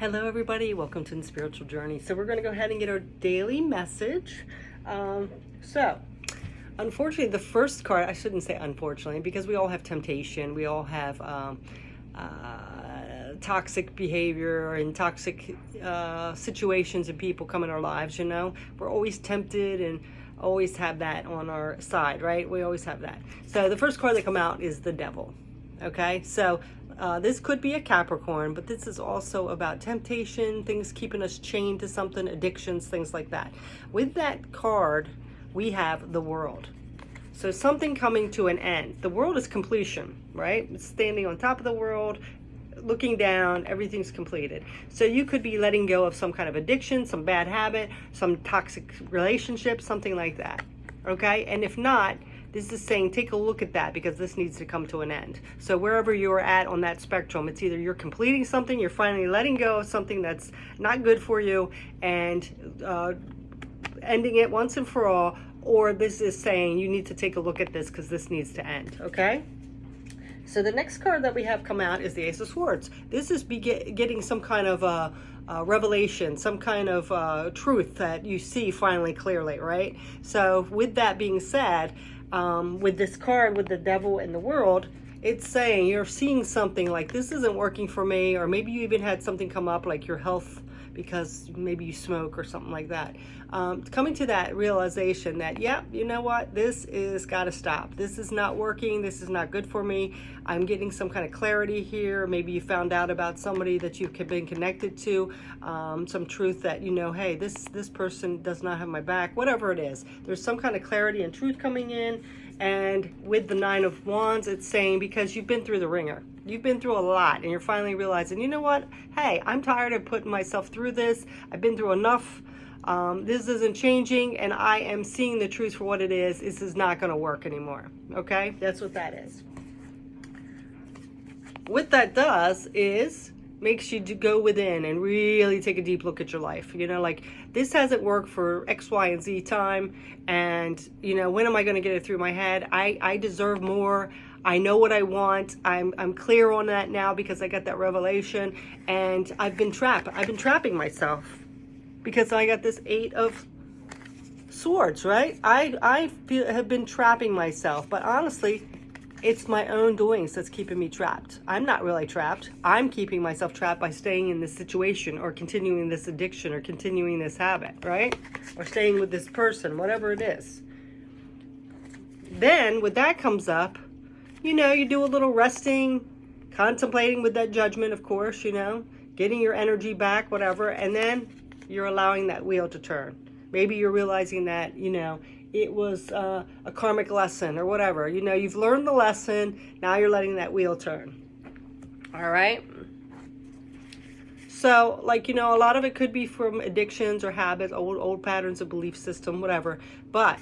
Hello, everybody. Welcome to the Spiritual Journey. So we're going to go ahead and get our daily message. So, unfortunately, the first card, I shouldn't say unfortunately, because we all have temptation. We all have toxic behavior and toxic situations and people come in our lives, you know. We're always tempted and always have that on our side, right? We always have that. So the first card that come out is the Devil. Okay, so this could be a Capricorn, but this is also about temptation, things keeping us chained to something, addictions, things like that. With that card, we have the World. So something coming to an end. The world is completion, right? It's standing on top of the world, looking down, everything's completed. So you could be letting go of some kind of addiction, some bad habit, some toxic relationship, something like that. Okay, and if not, this is saying take a look at that because this needs to come to an end. So wherever you're at on that spectrum, it's either you're completing something, you're finally letting go of something that's not good for you and ending it once and for all, or this is saying you need to take a look at this because this needs to end, okay? So the next card that we have come out is the Ace of Swords. This is getting some kind of revelation, some kind of truth that you see finally clearly, right? So with that being said, with this card, with the Devil and the World, it's saying you're seeing something like this isn't working for me, or maybe you even had something come up like your health because maybe you smoke or something like that. Coming to that realization that, yeah, you know what, this is got to stop. This is not working. This is not good for me. I'm getting some kind of clarity here. Maybe you found out about somebody that you've been connected to, some truth that, you know, hey, this person does not have my back, whatever it is. There's some kind of clarity and truth coming in. And with the Nine of Wands, it's saying because you've been through the ringer. You've been through a lot and you're finally realizing, you know what? Hey, I'm tired of putting myself through this. I've been through enough. This isn't changing and I am seeing the truth for what it is. This is not going to work anymore. Okay? That's what that is. What that does is makes you go within and really take a deep look at your life. You know, like this hasn't worked for X, Y, and Z time. And, you know, when am I going to get it through my head? I deserve more. I know what I want. I'm clear on that now because I got that revelation. And I've been trapped. I've been trapping myself because I got this Eight of Swords, right? I have been trapping myself. But honestly, it's my own doings that's keeping me trapped. I'm not really trapped. I'm keeping myself trapped by staying in this situation or continuing this addiction or continuing this habit, right? Or staying with this person, whatever it is. Then, when that comes up, you know, you do a little resting, contemplating with that judgment, of course, you know, getting your energy back, whatever, and then you're allowing that wheel to turn. Maybe you're realizing that, you know, it was a karmic lesson or whatever. You know, you've learned the lesson. Now you're letting that wheel turn. All right. So, like, you know, a lot of it could be from addictions or habits, old patterns of belief system, whatever. But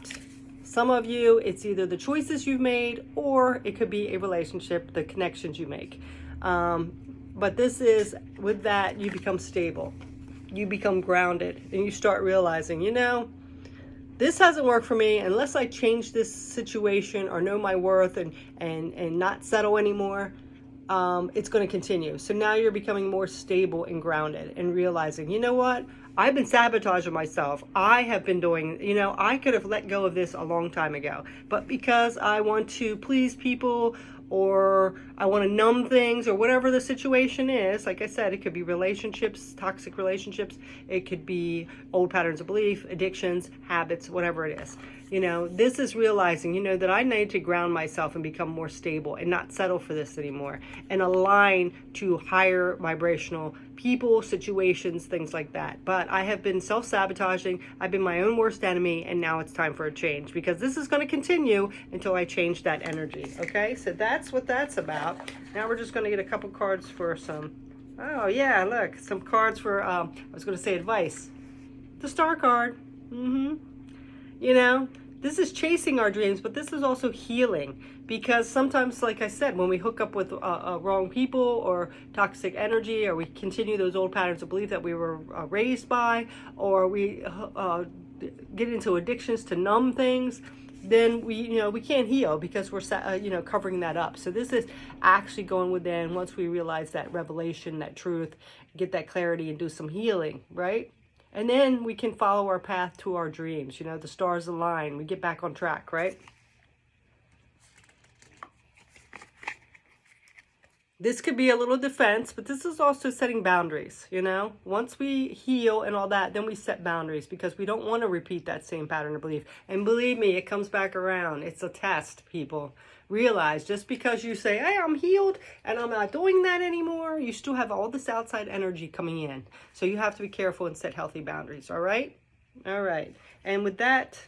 some of you, it's either the choices you've made or it could be a relationship, the connections you make. But this is, with that, you become stable. You become grounded and you start realizing, you know, this hasn't worked for me unless I change this situation or know my worth and not settle anymore. It's going to continue. So now you're becoming more stable and grounded and realizing, you know what? I've been sabotaging myself. I have been doing, you know, I could have let go of this a long time ago. But because I want to please people or I want to numb things or whatever the situation is, like I said, it could be relationships, toxic relationships. It could be old patterns of belief, addictions, habits, whatever it is. You know, this is realizing, you know, that I need to ground myself and become more stable and not settle for this anymore and align to higher vibrational people, situations, things like that. But I have been self-sabotaging. I've been my own worst enemy, and now it's time for a change because this is going to continue until I change that energy. Okay, so that's what that's about. Now we're just going to get a couple cards for some, oh yeah, look, some cards for, I was going to say advice. The Star card. You know, this is chasing our dreams, but this is also healing because sometimes, like I said, when we hook up with wrong people or toxic energy, or we continue those old patterns of belief that we were raised by, or we get into addictions to numb things, then we can't heal because we're covering that up. So this is actually going within. Once we realize that revelation, that truth, get that clarity and do some healing, right? And then we can follow our path to our dreams. The stars align, we get back on track, right? This could be a little defense, but this is also setting boundaries, Once we heal and all that, then we set boundaries because we don't want to repeat that same pattern of belief. And believe me, it comes back around. It's a test, people. Realize just because you say, hey, I'm healed and I'm not doing that anymore, you still have all this outside energy coming in. So you have to be careful and set healthy boundaries, all right? All right. And with that,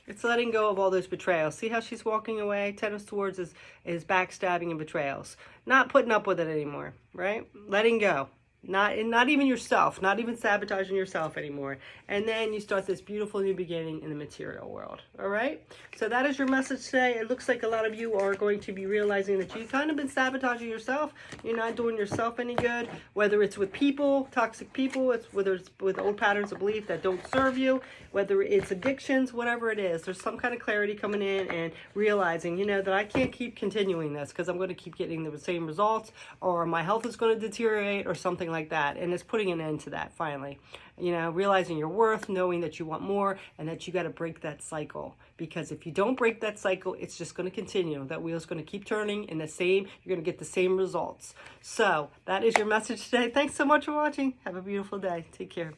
it's letting go of all those betrayals. See how she's walking away? Ten of Swords is backstabbing and betrayals. Not putting up with it anymore, right? Letting go. Not even yourself. Not even sabotaging yourself anymore. And then you start this beautiful new beginning in the material world. All right? So that is your message today. It looks like a lot of you are going to be realizing that you've kind of been sabotaging yourself. You're not doing yourself any good. Whether it's with people, toxic people, whether it's with old patterns of belief that don't serve you, whether it's addictions, whatever it is, there's some kind of clarity coming in and realizing, that I can't keep continuing this because I'm going to keep getting the same results, or my health is going to deteriorate, or something like that. And it's putting an end to that finally. Realizing your worth, knowing that you want more, and that you got to break that cycle. Because if you don't break that cycle, it's just going to continue. That wheel's going to keep turning in you're going to get the same results. So that is your message today. Thanks so much for watching. Have a beautiful day. Take care.